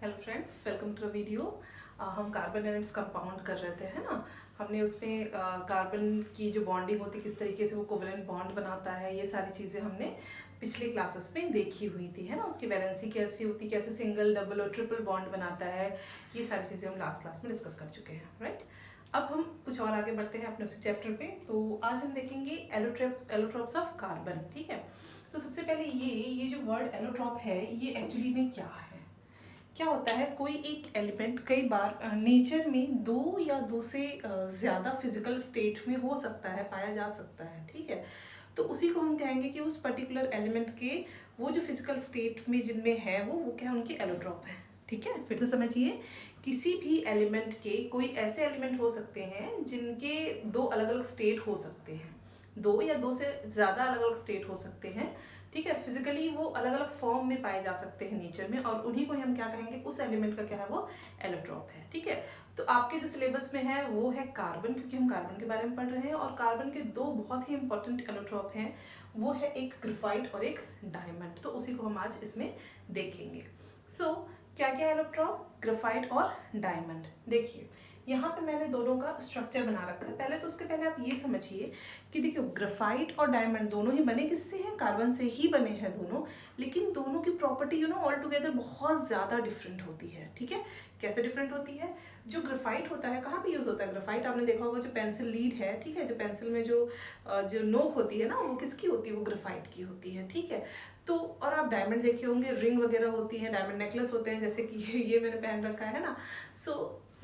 Hello friends, welcome to the video. हम carbon elements compound कर रहे थे, है ना। हमने उसमें कार्बन की जो बॉन्डिंग होती है, किस तरीके से वो कोवेलेंट बॉन्ड बनाता है, ये सारी चीज़ें हमने पिछले क्लासेस में देखी हुई थी, है ना। उसकी वैलेंसी कैसी होती है, कैसे सिंगल डबल और ट्रिपल बॉन्ड बनाता है, ये सारी चीज़ें हम लास्ट क्लास में डिस्कस कर चुके हैं, राइट। अब हम कुछ और आगे बढ़ते हैं अपने उसी चैप्टर पे। तो आज हम देखेंगे एलोट्रॉप्स ऑफ कार्बन, ठीक है। तो सबसे पहले ये जो वर्ड एलोट्रॉप है, ये एक्चुअली में क्या है। क्या होता है, कोई एक एलिमेंट कई बार नेचर में दो या दो से ज़्यादा फिजिकल स्टेट में हो सकता है, पाया जा सकता है, ठीक है। तो उसी को हम कहेंगे कि उस पर्टिकुलर एलिमेंट के वो जो फिजिकल स्टेट में जिनमें है वो क्या है, उनके एलोट्रॉप है, ठीक है। फिर से समझिए, किसी भी एलिमेंट के कोई ऐसे एलिमेंट हो सकते हैं जिनके दो अलग अलग स्टेट हो सकते हैं, दो या दो से ज़्यादा अलग अलग स्टेट हो सकते हैं, ठीक है। फिजिकली वो अलग अलग फॉर्म में पाए जा सकते हैं नेचर में, और उन्हीं को हम क्या कहेंगे, उस एलिमेंट का क्या है, वो एलोट्रॉप है, ठीक है। तो आपके जो सिलेबस में है वो है कार्बन, क्योंकि हम कार्बन के बारे में पढ़ रहे हैं, और कार्बन के दो बहुत ही इंपॉर्टेंट एलोट्रॉप हैं, वो है एक ग्रेफाइट और एक डायमंड। तो उसी को हम आज इसमें देखेंगे। क्या क्या एलोट्रॉप, ग्रेफाइट और डायमंड। देखिए यहाँ पे मैंने दोनों का स्ट्रक्चर बना रखा है। पहले तो उसके पहले आप ये समझिए कि देखियो, ग्रेफाइट और डायमंड दोनों ही बने किससे हैं, कार्बन से ही बने हैं दोनों, लेकिन दोनों की प्रॉपर्टी ऑल टुगेदर बहुत ज़्यादा डिफरेंट होती है, ठीक है। कैसे डिफरेंट होती है, जो ग्रेफाइट होता है कहाँ पे यूज़ होता है, ग्रेफाइट आपने देखा होगा, जो पेंसिल लीड है, ठीक है, जो पेंसिल में जो नोक होती है ना, वो किसकी होती है, वो ग्रेफाइट की होती है, ठीक है। तो और आप डायमंड देखे होंगे, रिंग वगैरह होती है, डायमंड नेकलेस होते हैं, जैसे कि ये मैंने पहन रखा है ना।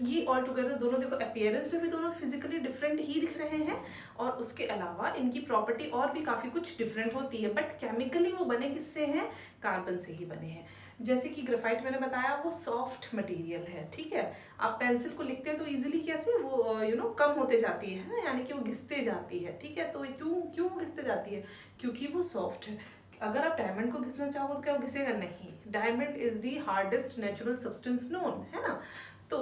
ये ऑल टुगेदर दोनों देखो, अपीयरेंस में भी दोनों फिजिकली डिफरेंट ही दिख रहे हैं, और उसके अलावा इनकी प्रॉपर्टी और भी काफ़ी कुछ डिफरेंट होती है, बट केमिकली वो बने किससे हैं, कार्बन से ही बने हैं। जैसे कि ग्रेफाइट मैंने बताया, वो सॉफ्ट मटेरियल है, ठीक है। आप पेंसिल को लिखते हैं तो इजीली कैसे वो कम होते जाती है ना, यानी कि वो घिसते जाती है, ठीक है। तो क्यों क्यों घिसते जाती है, क्योंकि वो सॉफ्ट है। अगर आप डायमंड को घिसना चाहो तो क्या वो घिसेगा, नहीं। Diamond is the hardest natural substance known, है ना। तो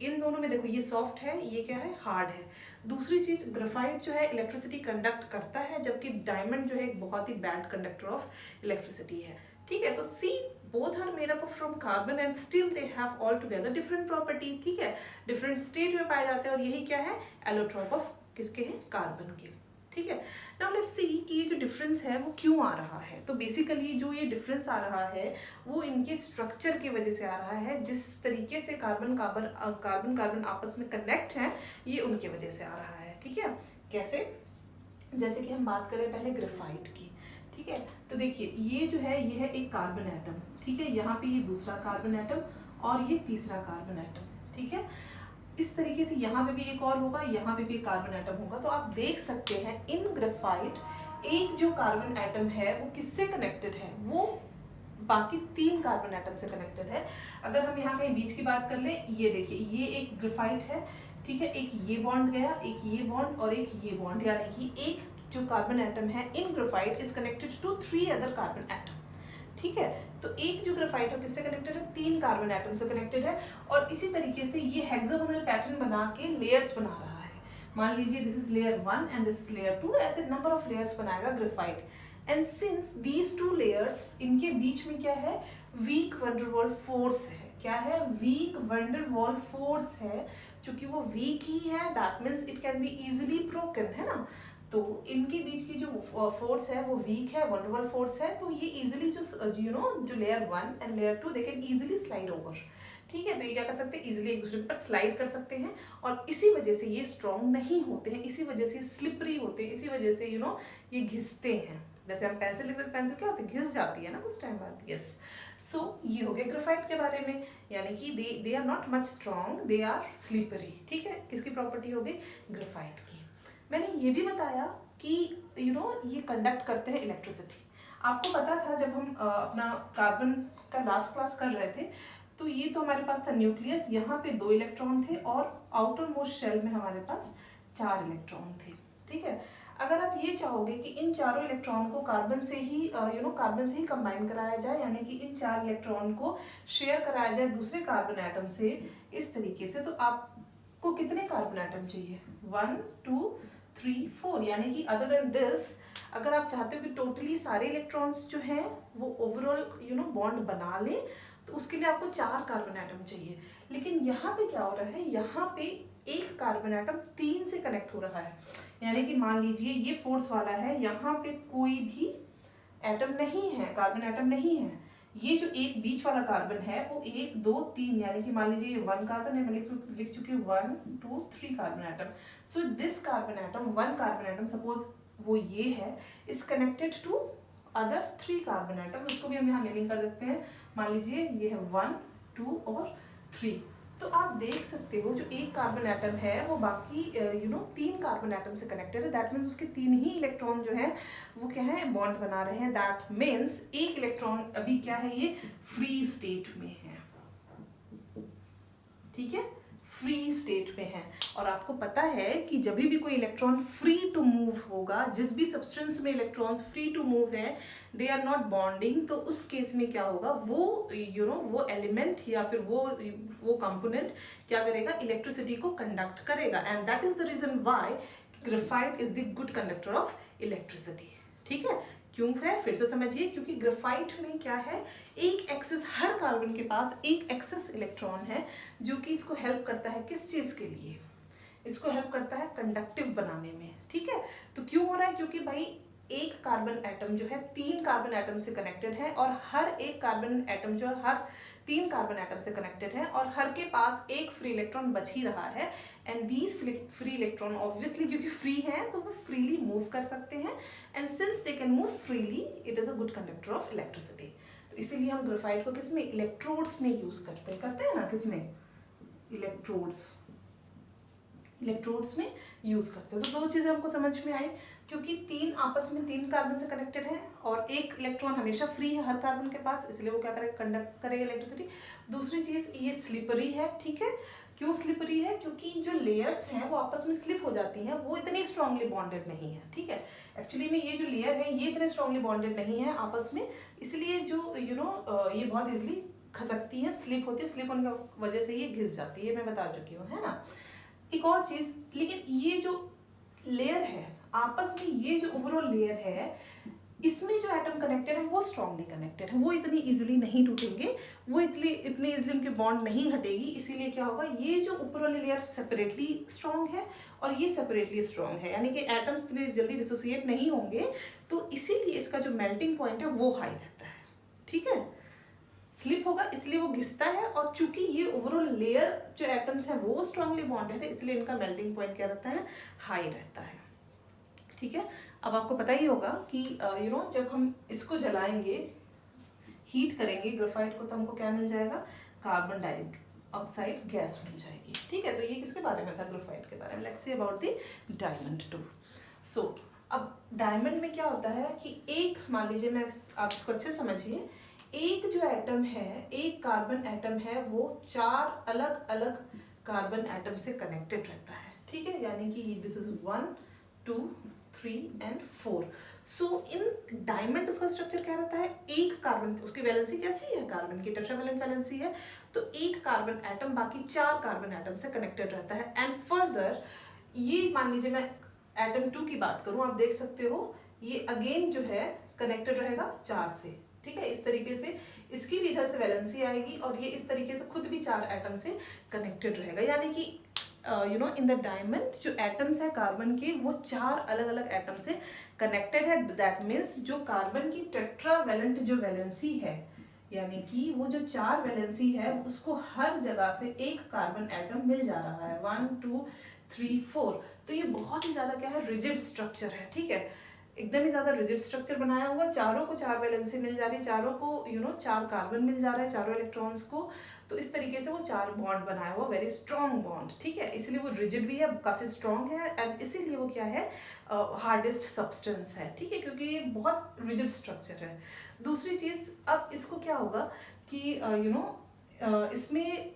इन दोनों में देखो, ये सॉफ्ट है, ये क्या है, हार्ड है। दूसरी चीज, ग्रेफाइट जो है इलेक्ट्रिसिटी कंडक्ट करता है, जबकि डायमंड जो है एक बहुत ही बैड कंडक्टर ऑफ इलेक्ट्रिसिटी है, ठीक है। तो see both are made up from carbon and still they have all together different property, ठीक है। डिफरेंट स्टेट में पाए जाते हैं, और यही क्या है, एलोट्रॉप ऑफ किसके हैं, कार्बन के, ठीक है। नाउ लेट्स सी कि ये जो डिफरेंस है वो क्यों आ रहा है। तो बेसिकली जो ये डिफरेंस आ रहा है वो इनके स्ट्रक्चर की वजह से आ रहा है। जिस तरीके से कार्बन कार्बन आपस में कनेक्ट हैं, ये उनके वजह से आ रहा है, ठीक है। कैसे, जैसे कि हम बात करें पहले ग्रेफाइट की, ठीक है। तो देखिए, ये जो है, ये है एक कार्बन एटम, ठीक है। यहाँ पे ये दूसरा कार्बन एटम और ये तीसरा कार्बन एटम, ठीक है। इस तरीके से यहाँ पे भी एक और होगा, यहाँ पे भी एक कार्बन एटम होगा। तो आप देख सकते हैं इन ग्रेफाइट एक जो कार्बन एटम है वो किससे कनेक्टेड है, वो बाकी तीन कार्बन एटम से कनेक्टेड है। अगर हम यहाँ कहीं बीच की बात कर लें, ये देखिए, ये एक ग्रेफाइट है, ठीक है। एक ये बॉन्ड गया, एक ये बॉन्ड और एक ये बॉन्ड, यानी कि एक जो कार्बन एटम है in graphite is connected to 3 other carbon atom, ठीक है। तो एक जो ग्रेफाइट है किससे कनेक्टेड है, 3 कार्बन एटम से कनेक्टेड है। और इसी तरीके से ये हेक्सागोनल पैटर्न बना के लेयर्स बना रहा है। मान लीजिए this is layer 1 and this is layer 2, ऐसे नंबर ऑफ लेयर्स बनाएगा graphite. And since these 2 layers, इनके बीच में क्या है, वीक वंडरवॉल फोर्स है। क्या है, वीक वंडरवॉल फोर्स है। चूंकि वो वीक ही है, that means it can be easily broken, है ना। तो इनके बीच की जो फोर्स है वो वीक है, वंडरवॉल फोर्स है। तो ये इजीली जो layer 1 and layer 2 they can easily slide over, ठीक है। तो ये क्या कर सकते हैं, इजीली एक दूसरे पर स्लाइड कर सकते हैं, और इसी वजह से ये स्ट्रॉन्ग नहीं होते हैं, इसी वजह से स्लिपरी होते हैं, इसी वजह से ये घिसते हैं। जैसे हम पेंसिल लिखते हैं, पेंसिल क्या होती है, घिस जाती है ना कुछ टाइम बाद, यस। ये हो गया ग्रेफाइट के बारे में, यानी कि they are not much strong, they are slippery, ठीक है। किसकी प्रॉपर्टी हो गई, ग्रेफाइट की। मैंने ये भी बताया कि ये कंडक्ट करते हैं इलेक्ट्रिसिटी। आपको पता था जब हम अपना कार्बन का लास्ट क्लास कर रहे थे, तो ये तो हमारे पास था न्यूक्लियस, यहाँ पे 2 इलेक्ट्रॉन थे, और आउटर मोस्ट शेल में हमारे पास 4 इलेक्ट्रॉन थे, ठीक है। अगर आप ये चाहोगे कि इन चारों इलेक्ट्रॉन को कार्बन से ही कंबाइन कराया जाए, यानी कि इन 4 इलेक्ट्रॉन को शेयर कराया जाए दूसरे कार्बन एटम से इस तरीके से, तो आपको कितने कार्बन एटम चाहिए, 1 2 3 4, यानी कि अदर देन दिस, अगर आप चाहते हो कि टोटली सारे इलेक्ट्रॉन्स जो हैं वो ओवरऑल बॉन्ड बना लें, तो उसके लिए आपको 4 कार्बन एटम चाहिए। लेकिन यहाँ पे क्या हो रहा है, यहाँ पे एक कार्बन एटम 3 से कनेक्ट हो रहा है। यानी कि मान लीजिए ये 4th वाला है, यहाँ पे कोई भी एटम नहीं है, कार्बन एटम नहीं है। ये जो एक बीच वाला कार्बन है वो 1 2 3, यानी कि मान लीजिए ये 1 कार्बन है, मैं लिख चुकी हूँ 1 2 3 carbon atom. So this carbon atom, 1 carbon atom, suppose वो ये है, is connected to other 3 carbon atom. उसको भी हम यहाँ नेमिंग कर देते हैं। मान लीजिए ये है 1 2 और 3। तो आप देख सकते हो जो एक कार्बन एटम है वो बाकी 3 कार्बन एटम से कनेक्टेड है। दैट मीन्स उसके 3 ही इलेक्ट्रॉन जो है वो क्या है, बॉन्ड बना रहे हैं। दैट मीन्स एक इलेक्ट्रॉन अभी क्या है, ये फ्री स्टेट में है। ठीक है, फ्री स्टेट में है। और आपको पता है कि जब भी कोई इलेक्ट्रॉन फ्री टू मूव होगा, जिस भी सब्सटेंस में इलेक्ट्रॉन्स फ्री टू मूव है, दे आर नॉट बॉन्डिंग, तो उस केस में क्या होगा, वो वो एलिमेंट या फिर वो कंपोनेंट क्या करेगा, इलेक्ट्रिसिटी को कंडक्ट करेगा। And that is the reason why graphite is the good conductor of electricity. ठीक है, क्यों है, फिर से समझिए, क्योंकि ग्रेफाइट में क्या है, एक एक्सेस, हर कार्बन के पास एक एक्सेस इलेक्ट्रॉन है जो कि इसको हेल्प करता है किस चीज़ के लिए, इसको हेल्प करता है कंडक्टिव बनाने में। ठीक है, तो क्यों हो रहा है, क्योंकि भाई एक कार्बन एटम जो है 3 कार्बन एटम से कनेक्टेड है, और हर एक कार्बन एटम जो है हर 3 कार्बन एटम से कनेक्टेड है, और हर के पास एक फ्री इलेक्ट्रॉन बच ही रहा है। And these free electron obviously क्योंकि फ्री हैं तो वो फ्रीली मूव कर सकते हैं, and since they can move freely it is a good conductor of electricity. तो इसीलिए हम ग्रेफाइट को किस में, इलेक्ट्रोड्स में यूज करते हैं ना, किस में, इलेक्ट्रोड्स में यूज करते हैं। तो 2 चीजें हमको समझ में आई, क्योंकि 3 आपस में 3 कार्बन से कनेक्टेड है और एक इलेक्ट्रॉन हमेशा फ्री है हर कार्बन के पास, इसलिए वो क्या करेगा, कंडक्ट करेगा इलेक्ट्रिसिटी। दूसरी चीज, ये स्लिपरी है। ठीक है, क्यों स्लिपरी है, क्योंकि जो लेयर्स हैं वो आपस में स्लिप हो जाती हैं, वो इतनी स्ट्रांगली बॉन्डेड नहीं है। ठीक है, एक्चुअली में ये जो लेयर है ये इतने स्ट्रांगली बॉन्डेड नहीं है आपस में, इसलिए जो ये बहुत इजिली खसकती है, स्लिप होती है, स्लिप होने की वजह से ये घिस जाती है, मैं बता चुकी हूँ, है ना। एक और चीज, लेकिन ये जो लेयर है आपस में, ये जो ओवरऑल लेयर है, इसमें जो एटम कनेक्टेड है वो स्ट्रांगली कनेक्टेड है, वो इतनी इजीली नहीं टूटेंगे, वो इतनी इजीली उनके बॉन्ड नहीं हटेगी। इसीलिए क्या होगा, ये जो ऊपर वाली लेयर सेपरेटली स्ट्रांग है और ये सेपरेटली स्ट्रांग है, यानी कि एटम्स इतनी जल्दी डिसोसिएट नहीं होंगे, तो इसीलिए इसका जो मेल्टिंग पॉइंट है वो हाई रहता है। ठीक है, स्लिप होगा इसलिए वो घिसता है, और चूंकि ये ओवरऑल लेयर जो एटम्स हैं वो स्ट्रांगली बॉन्डेड है, इसलिए इनका मेल्टिंग पॉइंट क्या रहता है, हाई रहता है। ठीक है, अब आपको पता ही होगा कि जब हम इसको जलाएंगे, हीट करेंगे ग्रेफाइट को, तो हमको क्या मिल जाएगा, कार्बन डाइऑक्साइड गैस मिल जाएगी। ठीक है, तो ये किसके बारे में था, ग्रेफाइट के बारे में। Let's see about the diamond too. So अब डायमंड में क्या होता है कि एक, मान लीजिए, आप इसको अच्छे समझिए, एक जो एटम है, एक कार्बन एटम है, वो 4 अलग अलग कार्बन एटम से कनेक्टेड रहता है। ठीक है, यानी कि this is 1 2 3 and 4। So in diamond उसका स्ट्रक्चर क्या रहता है, एक कार्बन, उसकी वैलेंसी कैसी है, कार्बन की टेट्रावैलेंट वैलेंसी है, तो एक कार्बन एटम बाकी 4 कार्बन एटम से कनेक्टेड रहता है। एंड फर्दर ये मान लीजिए मैं एटम 2 की बात करूं, आप देख सकते हो ये अगेन जो है कनेक्टेड रहेगा 4 से। ठीक है, इस तरीके से इसकी भी इधर से वैलेंसी आएगी, और ये इस तरीके से खुद भी 4 एटम से कनेक्टेड रहेगा, यानी कि इन द डायमंड जो एटम्स है कार्बन के, वो 4 अलग अलग एटम से कनेक्टेड है। दैट मीन्स जो कार्बन की टेट्रावैलेंट जो वैलेंसी है, यानी कि वो जो 4 वैलेंसी है, उसको हर जगह से एक कार्बन एटम मिल जा रहा है, 1 2 3 4। तो ये बहुत ही ज्यादा क्या है, रिजिड स्ट्रक्चर है। ठीक है, एकदम ही ज्यादा रिजिड स्ट्रक्चर बनाया हुआ, चारों को 4 वैलेंसी मिल जा रही है, चारों को 4 कार्बन मिल जा रहा है, चारों इलेक्ट्रॉन्स को, तो इस तरीके से वो 4 बॉन्ड बनाया हुआ, वेरी स्ट्रॉन्ग बॉन्ड। ठीक है, इसलिए वो रिजिड भी है, काफी स्ट्रॉन्ग है, एंड इसीलिए वो क्या है, हार्डेस्ट सब्सटेंस है। ठीक है, क्योंकि ये बहुत रिजिड स्ट्रक्चर है। दूसरी चीज, अब इसको क्या होगा कि इसमें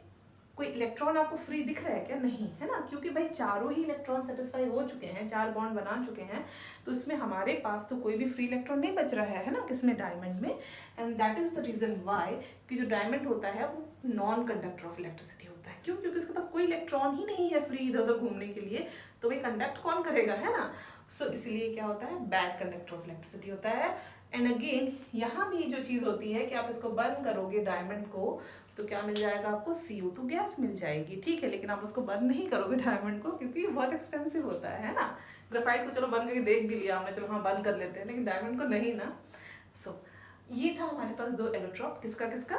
कोई इलेक्ट्रॉन आपको फ्री दिख रहा है क्या, नहीं, है ना, क्योंकि भाई चारों ही इलेक्ट्रॉन सेटिस्फाई हो चुके हैं, 4 बॉन्ड बना चुके हैं, तो इसमें हमारे पास तो कोई भी फ्री इलेक्ट्रॉन नहीं बच रहा है ना, किसमें, डायमंड में। And that is the reason why कि जो डायमंड होता है वो नॉन कंडक्टर ऑफ इलेक्ट्रिसिटी होता है। क्यों, क्योंकि उसके पास कोई इलेक्ट्रॉन ही नहीं है फ्री इधर उधर घूमने के लिए, तो भाई कंडक्ट कौन करेगा, है ना। सो इसीलिए क्या होता है, बैड कंडक्टर ऑफ इलेक्ट्रिसिटी होता है। एंड अगेन यहाँ भी जो चीज़ होती है कि आप इसको बर्न करोगे डायमंड को तो क्या मिल जाएगा आपको, CO2 गैस मिल जाएगी, ठीक है। लेकिन आप उसको बर्न नहीं करोगे डायमंड को, क्योंकि ये बहुत एक्सपेंसिव होता है ना। ग्रेफाइट को चलो बर्न करके देख भी लिया हमने, चलो हाँ बर्न कर लेते हैं, लेकिन डायमंड को नहीं ना। सो ये था हमारे पास दो एलोट्रॉप, किसका किसका,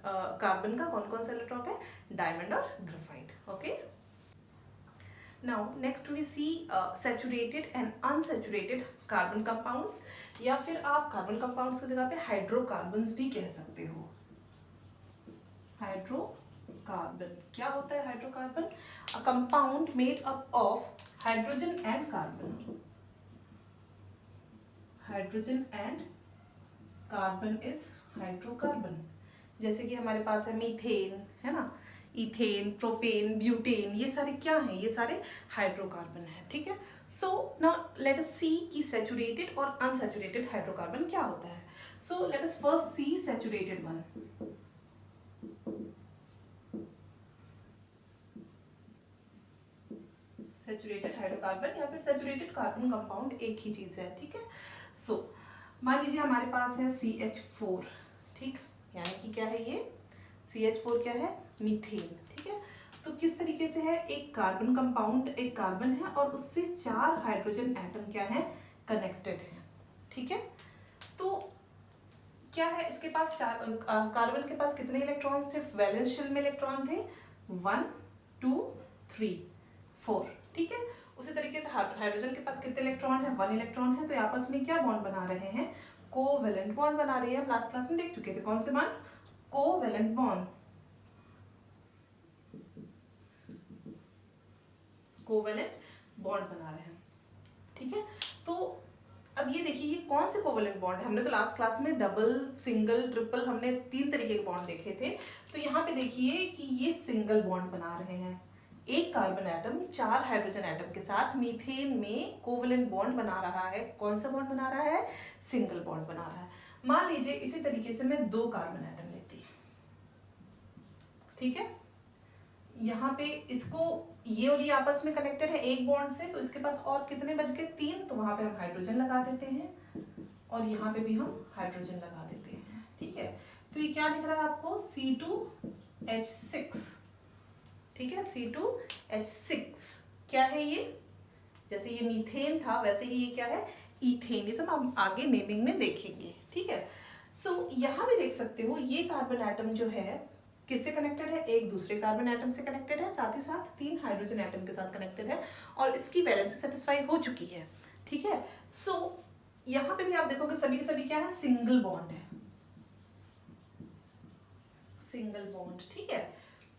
कार्बन का कौन कौन सा एलोट्रॉप है, डायमंड और graphite. Okay, now next we see saturated and unsaturated carbon compounds, या फिर आप कार्बन कंपाउंड्स की जगह पे हाइड्रोकार्बन्स भी कह सकते हो। हाइड्रोकार्बन क्या होता है, hydrocarbon a compound made up of hydrogen and carbon. Hydrogen and carbon is hydrocarbon. जैसे कि हमारे पास है मीथेन, है ना, इथेन, प्रोपेन, ब्यूटेन, ये सारे क्या हैं, ये सारे हाइड्रोकार्बन हैं, ठीक है। सो नाउ लेट अस सी कि सैचुरेटेड और अनसैचुरेटेड हाइड्रोकार्बन क्या होता है। सो लेट अस फर्स्ट सी सैचुरेटेड वन। सैचुरेटेड हाइड्रोकार्बन या फिर सैचुरेटेड कार्बन कंपाउंड एक ही चीज है, ठीक है। सो मान लीजिए हमारे पास है CH4, ठीक, यानी कि क्या है ये CH4 क्या है, मीथेन, ठीक है। तो किस तरीके से है, एक कार्बन कंपाउंड, एक कार्बन है और उससे 4 हाइड्रोजन एटम क्या है, कनेक्टेड है, ठीक है। तो क्या है, इसके पास कार्बन के पास कितने इलेक्ट्रॉन्स थे, वैलेंस शेल में इलेक्ट्रॉन थे 1 2 3 4, ठीक है। उसी तरीके से हाइड्रोजन के पास कितने इलेक्ट्रॉन है, 1 इलेक्ट्रॉन है। तो आपस में क्या बॉन्ड बना रहे हैं, कोवेलेंट बॉन्ड बना रही है। हम लास्ट क्लास में देख चुके थे, कौन से bond, covalent bond, covalent bond बना रहे हैं, ठीक है। तो अब ये देखिए ये कौन से कोवेलेंट बॉन्ड है, हमने तो लास्ट क्लास में डबल, सिंगल, ट्रिपल, हमने 3 तरीके के बॉन्ड देखे थे। तो यहाँ पे देखिए कि ये सिंगल बॉन्ड बना रहे हैं, एक कार्बन एटम 4 हाइड्रोजन एटम के साथ मीथेन में कोवेलेंट बॉन्ड बना रहा है। कौन सा बॉन्ड बना रहा है, सिंगल बॉन्ड बना रहा है। मान लीजिए इसी तरीके से मैं 2 कार्बन एटम लेती, ठीक है। यहाँ पे इसको, ये और ये आपस में कनेक्टेड है एक बॉन्ड से, तो इसके पास और कितने बच गए, 3, तो वहां पे हम हाइड्रोजन लगा देते हैं और यहाँ पे भी हम हाइड्रोजन लगा देते हैं, ठीक है। तो ये क्या दिख रहा है आपको, C2H6, ठीक है, C2H6 क्या है ये, जैसे ये मीथेन था वैसे ही ये क्या है, इथेन। ये सब हम आगे नेमिंग में देखेंगे, ठीक है। सो यहाँ भी देख सकते हो ये कार्बन एटम जो है किससे कनेक्टेड है, एक दूसरे कार्बन एटम से कनेक्टेड है, साथ ही साथ 3 हाइड्रोजन एटम के साथ कनेक्टेड है और इसकी वैलेंसी सेटिस्फाई हो चुकी है, ठीक है। सो यहाँ पे भी आप देखोगे सभी के सभी क्या है, सिंगल बॉन्ड है, सिंगल बॉन्ड, ठीक है।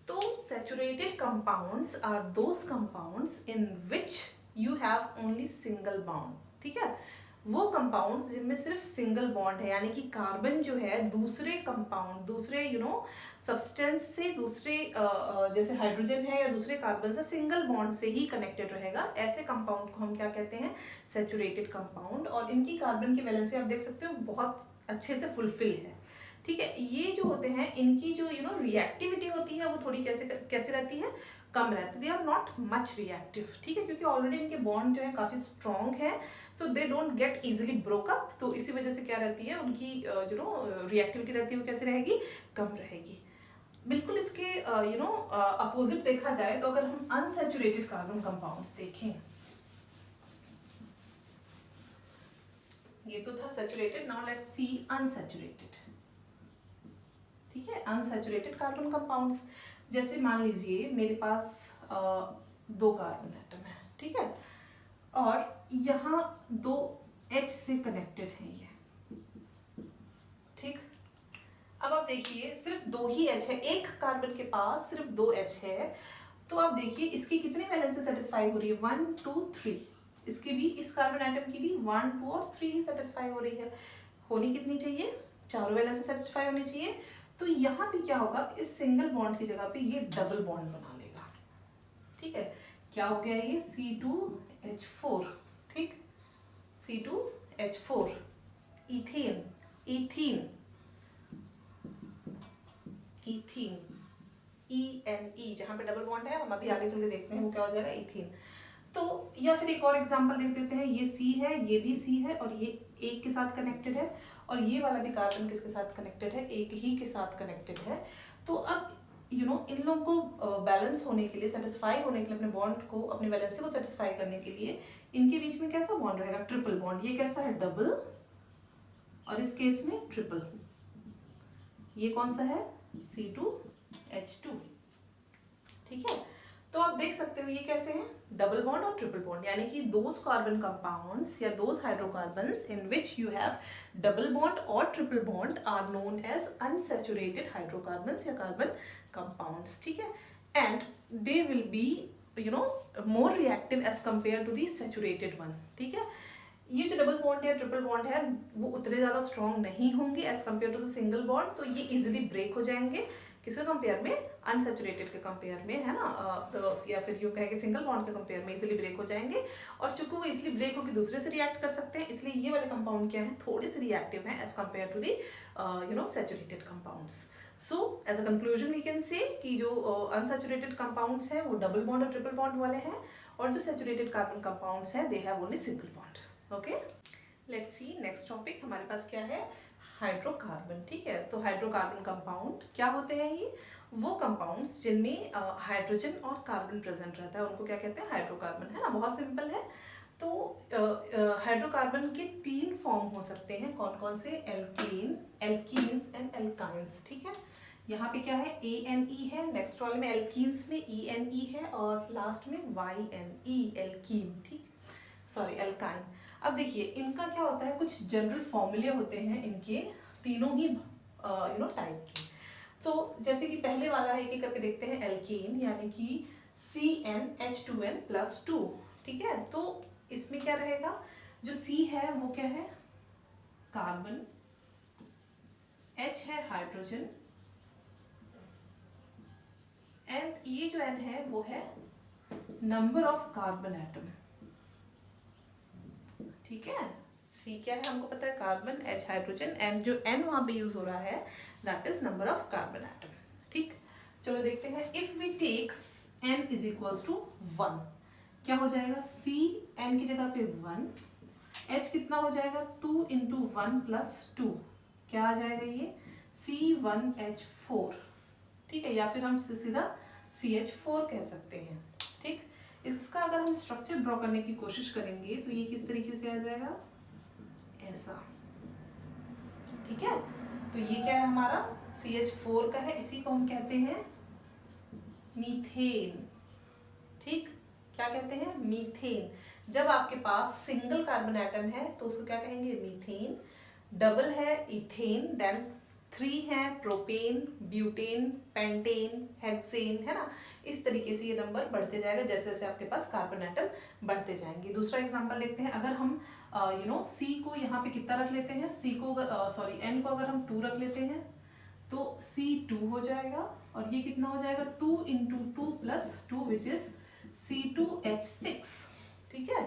तो saturated compounds are those compounds in which you have only single bond, ठीक है। वो कंपाउंड्स जिनमें सिर्फ सिंगल बॉन्ड है, यानी कि कार्बन जो है दूसरे कंपाउंड, दूसरे सब्सटेंस से, दूसरे जैसे हाइड्रोजन है या दूसरे कार्बन से सिंगल बॉन्ड से ही कनेक्टेड रहेगा, ऐसे कंपाउंड को हम क्या कहते हैं, सैचुरेटेड कंपाउंड। और इनकी कार्बन की वैलेंसी आप देख सकते हो बहुत अच्छे से फुलफिल है, ठीक है। ये जो होते हैं इनकी जो रिएक्टिविटी होती है वो थोड़ी कैसे रहती है, कम रहती है, they are not much reactive, ठीक है, क्योंकि ऑलरेडी इनके बॉन्ड जो है काफी स्ट्रॉन्ग है, so they don't get easily broke up. तो इसी वजह से क्या रहती है उनकी रिएक्टिविटी रहती है वो कैसे रहेगी, कम रहेगी। बिल्कुल इसके अपोजिट देखा जाए तो अगर हम अनसैचुरेटेड कार्बन कंपाउंड्स देखें, ये तो था saturated, now let's see unsaturated, ठीक है। अनसैचुरेटेड कार्बन कंपाउंड्स, जैसे मान लीजिए मेरे पास 2 कार्बन एटम है, ठीक है, और यहाँ 2 H से कनेक्टेड है ये, ठीक। अब आप देखिए सिर्फ 2 ही H है, एक कार्बन के पास सिर्फ 2 H है, तो आप देखिए इसकी कितनी वैलेंसी सेटिस्फाई हो रही है, 1 2 3, इसकी भी, इस कार्बन एटम की भी 1 2 और 3 ही सेटिस्फाई हो रही है। होनी कितनी चाहिए, चारों वैलेंसी सेटिस्फाई होनी चाहिए। तो यहाँ पे क्या होगा, इस सिंगल बॉन्ड की जगह पे ये डबल बॉन्ड बना लेगा, ठीक है। क्या हो गया ये C2H4, ठीक, C2H4, ethane, ethene, ethene, ENE, जहां पे डबल बॉन्ड है हम अभी आगे चल के देखते हैं वो क्या हो जाएगा, इथीन। तो या फिर एक और एग्जांपल देख देते हैं, ये C है, ये भी C है और ये एक के साथ कनेक्टेड है और ये वाला भी कार्बन किसके साथ कनेक्टेड है, एक ही के साथ कनेक्टेड है। तो अब इन लोगों को बैलेंस होने के लिए, सेटिस्फाई होने के लिए, अपने बॉन्ड को, अपने वैलेंसी को सेटिस्फाई करने के लिए इनके बीच में कैसा बॉन्ड रहेगा, ट्रिपल बॉन्ड। ये कैसा है, डबल, और इस केस में ट्रिपल। ये कौन सा है, C2H2, ठीक है। तो आप देख सकते हो ये कैसे हैं, डबल बॉन्ड और ट्रिपल बॉन्ड, यानी कि दोज कार्बन कंपाउंड्स या those hydrocarbons in which you have double bond और triple bond are known as unsaturated hydrocarbons या कार्बन कंपाउंड्स, ठीक है। And they will be more reactive as compare to the saturated one, ठीक है। ये जो double bond या triple bond है वो उतने ज़्यादा स्ट्रॉन्ग नहीं होंगे as compare to the single bond, तो ये इजिली ब्रेक हो जाएंगे। किसके कंपेयर में, अनसैचुरेटेड के कंपेयर में, है ना। तो या फिर यूँ कहें कि सिंगल बॉन्ड के कंपेयर में इजिली ब्रेक हो जाएंगे। और चूंकि वो इजिली ब्रेक होकर दूसरे से रिएक्ट कर सकते हैं, इसलिए ये वाले कंपाउंड क्या है, थोड़े से रिएक्टिव हैं as compare to the saturated compounds. So as a conclusion we can say कि जो अनसैचुरेटेड कंपाउंड्स हैं वो डबल बॉन्ड और ट्रिपल बॉन्ड वाले हैं, और जो सैचुरेटेड कार्बन कंपाउंड्स हैं they have only single bond. Okay, let's see next topic हमारे पास क्या है, हाइड्रोकार्बन, ठीक है। तो हाइड्रोकार्बन कंपाउंड क्या होते हैं, ये वो कंपाउंड्स जिनमें हाइड्रोजन और कार्बन प्रेजेंट रहता है, उनको क्या कहते हैं, हाइड्रोकार्बन, है ना। बहुत सिंपल है। तो हाइड्रोकार्बन के 3 फॉर्म हो सकते हैं, कौन कौन से, एल्केन, एल्कीन्स एंड एल्काइंस, ठीक है। यहाँ पे क्या है, ANE है, नेक्स्ट वाले में एल्कीन्स में ENE है, और लास्ट में YNE, एल्कीन, ठीक, सॉरी एल्काइन। अब देखिए इनका क्या होता है, कुछ जनरल फॉर्मूले होते हैं इनके तीनों ही टाइप के। तो जैसे कि पहले वाला है, एक एक करके देखते हैं, एल्केन यानी कि CnH2n+2, ठीक है। तो इसमें क्या रहेगा, जो C है वो क्या है, कार्बन, H है हाइड्रोजन, एंड ये जो N है वो है नंबर ऑफ कार्बन एटम, ठीक है। C क्या है हमको पता है, कार्बन, H हाइड्रोजन, एंड जो N वहां पे यूज हो रहा है that is number of carbon atom, ठीक। चलो देखते हैं, if we take N is equals to 1, क्या हो जाएगा, C N की जगह पे 1, H कितना हो जाएगा, 2 × 1 + 2, क्या आ जाएगा ये, C1H4, ठीक है। या फिर हम सीधा CH4 कह सकते हैं, ठीक। इसका अगर हम स्ट्रक्चर ड्रॉ करने की कोशिश करेंगे तो ये किस तरीके से आ जाएगा, ऐसा, ठीक है। तो ये क्या है हमारा, CH4 का है, इसी को हम कहते हैं मीथेन, ठीक, क्या कहते हैं, मीथेन। जब आपके पास सिंगल कार्बन एटम है तो उसको क्या कहेंगे, मीथेन। डबल है इथेन, देन 3 है प्रोपेन, ब्यूटेन, पेंटेन, हेक्सेन, है ना। इस तरीके से ये नंबर बढ़ते जाएगा जैसे जैसे आपके पास कार्बन एटम बढ़ते जाएंगे। दूसरा एग्जांपल देखते हैं, अगर हम C को यहाँ पे कितना रख लेते हैं, C को अगर N को अगर हम 2 रख लेते हैं तो C2 हो जाएगा, और ये कितना हो जाएगा, 2 × 2 + 2 विच इज C2H6, ठीक है।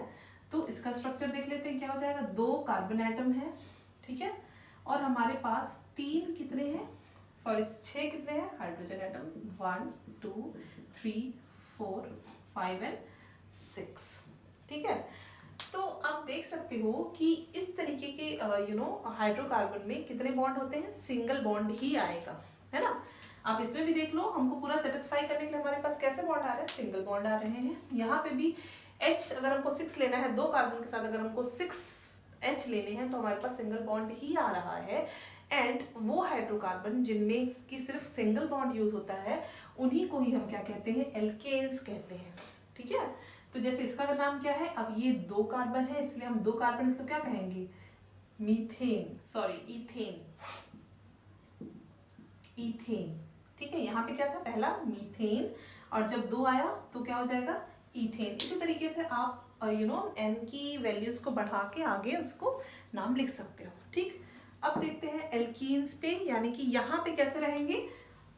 तो इसका स्ट्रक्चर देख लेते हैं, क्या हो जाएगा, 2 कार्बन एटम है, ठीक है, और हमारे पास 3 कितने हैं, 6 कितने हैं हाइड्रोजन एटम, 1 2 3 4 5 एंड 6, ठीक है। तो आप देख सकते हो कि इस तरीके के हाइड्रोकार्बन में कितने बॉन्ड होते हैं, सिंगल बॉन्ड ही आएगा, है ना। आप इसमें भी देख लो, हमको पूरा सेटिस्फाई करने के लिए हमारे पास कैसे बॉन्ड आ रहे हैं, सिंगल बॉन्ड आ रहे हैं। यहाँ पे भी H अगर हमको 6 लेना है, 2 कार्बन के साथ अगर हमको 6H लेने हैं तो हमारे पास सिंगल बॉन्ड ही आ रहा है। एंड वो हाइड्रोकार्बन जिनमें कि सिर्फ सिंगल बॉन्ड यूज होता है उन्हीं को ही हम क्या कहते हैं, एल्केन्स कहते हैं, ठीक है। तो जैसे इसका नाम क्या है, अब ये 2 कार्बन है इसलिए हम 2 कार्बन इसको क्या कहेंगे, इथेन, ठीक है। यहाँ पे क्या था, पहला मीथेन, और जब 2 आया तो क्या हो जाएगा, इथेन। इसी तरीके से आप N की वैल्यूज को बढ़ा के आगे उसको नाम लिख सकते हो, ठीक। अब देखते हैं एल्कीन्स पे, यानी कि यहाँ पे कैसे रहेंगे,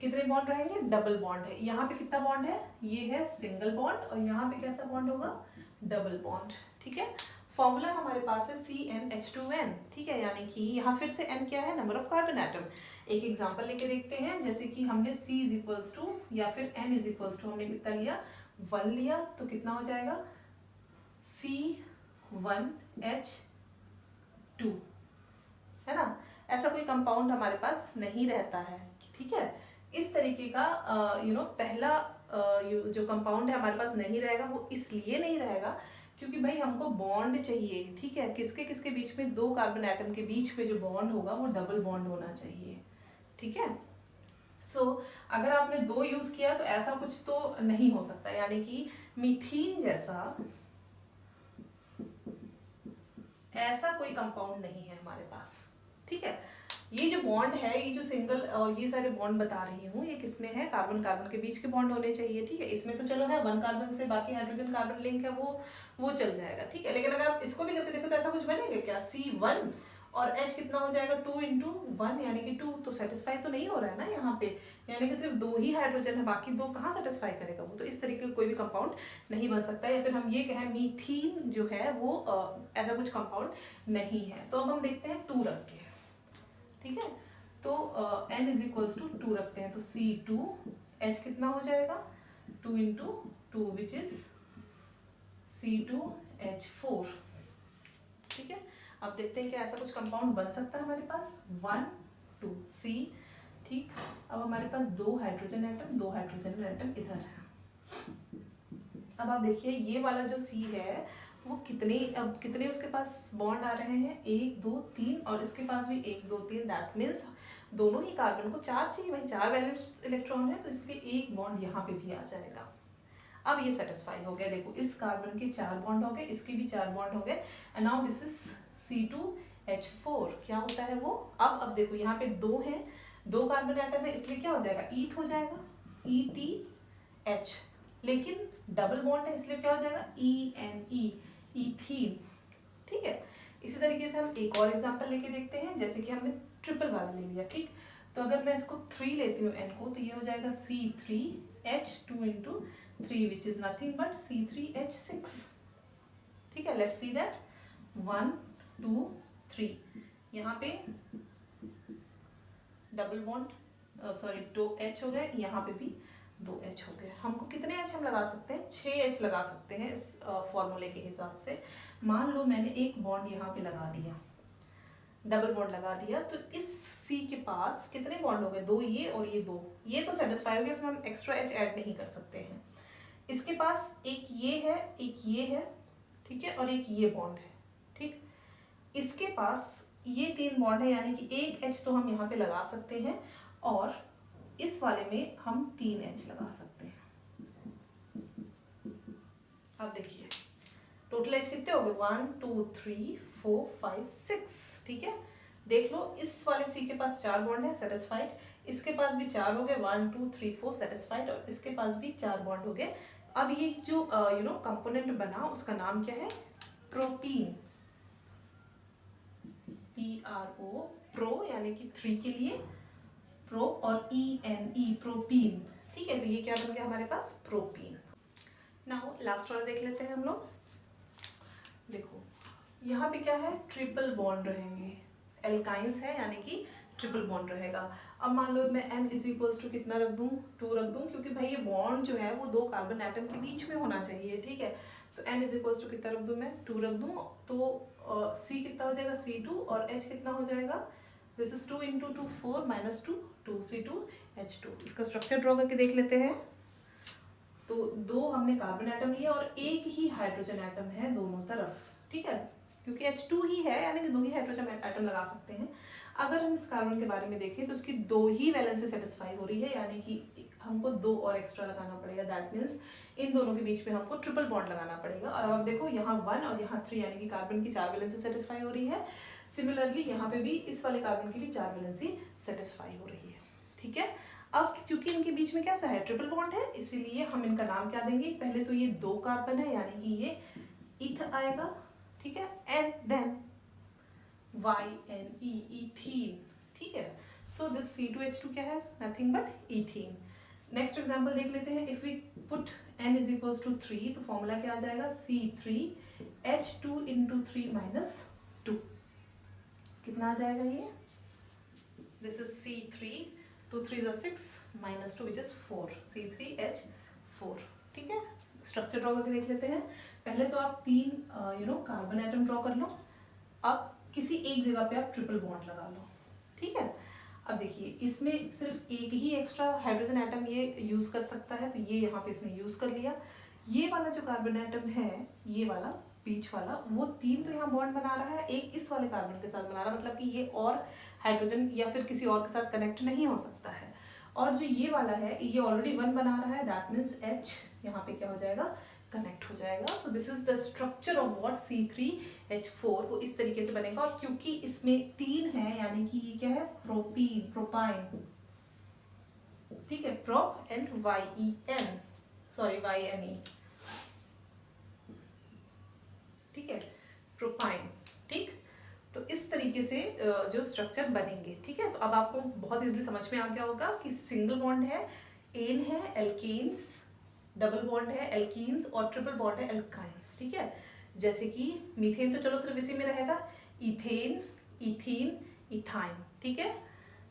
कितने बॉन्ड रहेंगे, डबल बॉन्ड है। यहाँ पे कितना बॉन्ड है, ये है सिंगल बॉन्ड, और यहाँ पे कैसा बॉन्ड होगा, डबल बॉन्ड, ठीक है। फॉर्मूला हमारे पास है CnH2n, ठीक है, यानी कि यहाँ फिर से N क्या है, नंबर ऑफ कार्बन एटम। एक एग्जांपल लेके देखते हैं, जैसे कि हमने C = या फिर N = हमने कितना लिया, 1 लिया, तो कितना हो जाएगा, C1H2, है ना। ऐसा कोई कंपाउंड हमारे पास नहीं रहता है, ठीक है। इस तरीके का पहला जो कंपाउंड है हमारे पास नहीं रहेगा। वो इसलिए नहीं रहेगा क्योंकि भाई हमको बॉन्ड चाहिए, ठीक है। किसके किसके बीच में, दो कार्बन एटम के बीच में जो बॉन्ड होगा वो डबल बॉन्ड होना चाहिए, ठीक है। अगर आपने दो यूज किया तो ऐसा कुछ तो नहीं हो सकता, यानी कि मीथीन जैसा ऐसा कोई कंपाउंड नहीं है हमारे पास, ठीक है। ये जो बॉन्ड है, ये जो सिंगल और ये सारे बॉन्ड बता रही हूँ, ये किसमें है, कार्बन कार्बन के बीच के बॉन्ड होने चाहिए, ठीक है। इसमें तो चलो है वन कार्बन से बाकी हाइड्रोजन कार्बन लिंक है, वो चल जाएगा, ठीक है। लेकिन अगर आप इसको भी करके देखो तो ऐसा कुछ बनेगा क्या, C1 और H कितना हो जाएगा 2 × 1 यानी कि 2, तो सेटिस्फाई तो नहीं हो रहा है ना यहाँ पे, यानी कि सिर्फ दो ही हाइड्रोजन है, बाकी दो कहाँ सेटिस्फाई करेगा वो। तो इस तरीके का कोई भी कंपाउंड नहीं बन सकता, या फिर हम ये कहें मीथीन जो है वो ऐसा कुछ कंपाउंड नहीं है। तो अब हम देखते हैं 2 रख के, ठीक है। तो n = 2 रखते हैं, तो C2H कितना हो जाएगा 2 × 2 विच इज C2H4, ठीक है। अब देखते हैं क्या ऐसा कुछ कंपाउंड बन सकता है हमारे पास, 1 2 C, ठीक। अब हमारे पास दो हाइड्रोजन एटम इधर है। अब आप देखिए ये वाला जो C है वो कितने उसके पास बॉन्ड आ रहे हैं, 1 2 3, और इसके पास भी 1 2 3। दैट मीन्स दोनों ही कार्बन को 4 चाहिए भाई, 4 वैलेंस इलेक्ट्रॉन है, तो इसलिए एक बॉन्ड यहाँ पे भी आ जाएगा। अब ये सेटिस्फाई हो गया, देखो इस कार्बन के 4 बॉन्ड हो गए, इसके भी 4 बॉन्ड हो गए, and now this is C2H4। क्या होता है वो, अब देखो यहाँ पे दो हैं, दो कार्बन एटम है, इसलिए क्या हो जाएगा, ईथ हो जाएगा, ETH। लेकिन डबल बॉन्ड है इसलिए क्या हो जाएगा, ENE, ईथीन, ठीक है। इसी तरीके से हम एक और एग्जांपल लेके देखते हैं, जैसे कि हमने ट्रिपल वाला ले लिया, ठीक। तो अगर मैं इसको 3 लेती हूँ n को, तो ये हो जाएगा C3H2 × 3 which is nothing but C3H6, ठीक है। लेट्स सी दैट 1 2 3, यहाँ पे डबल बॉन्ड सॉरी 2 H हो गए, यहाँ पे भी 2 H हो गए। हमको कितने H हम लगा सकते हैं, 6 H लगा सकते हैं इस फॉर्मूले के हिसाब से। मान लो मैंने एक बॉन्ड यहाँ पे लगा दिया, डबल बॉन्ड लगा दिया, तो इस C के पास कितने बॉन्ड हो गए, 2 ये और ये 2, ये तो सेटिस्फाई हो गया, इसमें हम एक्स्ट्रा H ऐड नहीं कर सकते हैं। इसके पास एक ये है, एक ये है, ठीक है, और एक ये बॉन्ड है, ठीक। इसके पास ये 3 बॉन्ड है, यानी कि एक H तो हम यहाँ पे लगा सकते हैं, और इस वाले में हम 3 H लगा सकते हैं। अब देखिए टोटल H कितने हो गए, 1 2 3 4 5 6, ठीक है। देख लो इस वाले C के पास 4 बॉन्ड है, सेटिस्फाइड, इसके पास भी 4 हो गए, 1 2 3 4 सेटिस्फाइड, और इसके पास भी 4 बॉन्ड हो गए। अब ये जो कंपोनेंट बना उसका नाम क्या है, प्रोपीन, PRO, प्रो यानी कि 3 के लिए प्रो, और ENE प्रोपीन, ठीक है। तो ये क्या बन गया हमारे पास, प्रोपीन। नाउ लास्ट वाला देख लेते हैं हम लोग। देखो यहाँ पे क्या है, ट्रिपल बॉन्ड रहेंगे, एल्काइंस है यानी कि ट्रिपल बॉन्ड रहेगा। अब मान लो मैं n = कितना रख दूँ, 2 रख दूँ, क्योंकि भाई ये बॉन्ड जो है वो दो कार्बन एटम के बीच में होना चाहिए, ठीक है। तो n = कितना रख दूँ मैं, 2 रख दूँ, तो C कितना हो जाएगा, C2, और H कितना हो जाएगा, दिस इज 2 × 2 4 -2 2 C2H2। इसका स्ट्रक्चर ड्रॉ करके देख लेते हैं। तो दो हमने कार्बन एटम लिया और एक ही हाइड्रोजन एटम है दोनों तरफ, ठीक है, क्योंकि H2 ही है, यानी कि 2 ही हाइड्रोजन एटम लगा सकते हैं। अगर हम इस कार्बन के बारे में देखें तो उसकी 2 ही वैलेंसी सेटिस्फाई हो रही है, यानी कि हमको 2 और एक्स्ट्रा लगाना पड़ेगा। दैट मीन्स इन दोनों के बीच में हमको ट्रिपल बॉन्ड लगाना पड़ेगा। और अब आप देखो यहाँ 1 और यहाँ 3, यानी कि कार्बन की 4 वैलेंसी सेटिस्फाई हो रही है। सिमिलरली यहाँ पे भी इस वाले कार्बन की भी 4 वैलेंसी सेटिस्फाई हो रही है, ठीक है। अब चूंकि इनके बीच में कैसा है, ट्रिपल बॉन्ड है, इसीलिए हम इनका नाम क्या देंगे, पहले तो ये 2 कार्बन है, यानी कि ये ईथ आएगा, ठीक है, एंड देन YNE, ईथीन, ठीक है। सो दिस C2H2 क्या है, nothing but ethene. Next example देख लेते हैं। इफ वी पुट n = 3, तो फॉर्मूला क्या आ जाएगा, C3H2 × 3 - 2, कितना आ जाएगा ये, this is C3, 2 3 6 -2 which is 4, C3H4, ठीक है। स्ट्रक्चर ड्रॉ करके देख लेते हैं। पहले तो आप 3 कार्बन एटम ड्रॉ कर लो। अब किसी एक जगह पे आप ट्रिपल बॉन्ड लगा लो, ठीक है। अब देखिए इसमें सिर्फ एक ही एक्स्ट्रा हाइड्रोजन एटम ये यूज़ कर सकता है, तो ये यहाँ पे इसने यूज़ कर लिया। ये वाला जो कार्बन एटम है, ये वाला बीच वाला, वो 3 तो यहाँ बॉन्ड बना रहा है, एक इस वाले कार्बन के साथ बना रहा है, मतलब कि ये और हाइड्रोजन या फिर किसी और के साथ कनेक्ट नहीं हो सकता है। और जो ये वाला है, ये ऑलरेडी 1 बना रहा है, दैट मीन्स H यहाँ पे क्या हो जाएगा, कनेक्ट हो जाएगा। So this is the structure of what C3H4, वो इस तरीके से बनेगा। और क्योंकि इसमें 3 है, यानी कि ये क्या है, प्रोपीन, प्रोपाइन, ठीक है, प्रोप एंड YNE, ठीक है, प्रोपाइन, ठीक। तो इस तरीके से जो स्ट्रक्चर बनेंगे, ठीक है। तो अब आपको बहुत इजीली समझ में आ गया होगा कि सिंगल बॉन्ड है, एन है, एल्केन्स, डबल बॉन्ड है, एल्कीन्स, और ट्रिपल बॉन्ड है, एल्काइंस, ठीक है। जैसे कि मीथेन तो चलो सिर्फ इसी में रहेगा, इथेन, इथीन, इथाइन, ठीक है।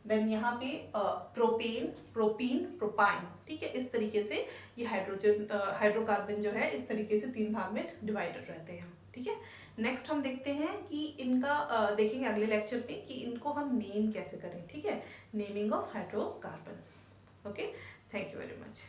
देन यहाँ पे प्रोपेन, प्रोपीन, प्रोपाइन, ठीक है। इस तरीके से ये हाइड्रोकार्बन जो है इस तरीके से 3 भाग में डिवाइडेड रहते हैं, ठीक है। नेक्स्ट हम देखते हैं कि इनका देखेंगे अगले लेक्चर पे कि इनको हम नेम कैसे करें, ठीक है, naming of hydrocarbon. Okay, thank you very much.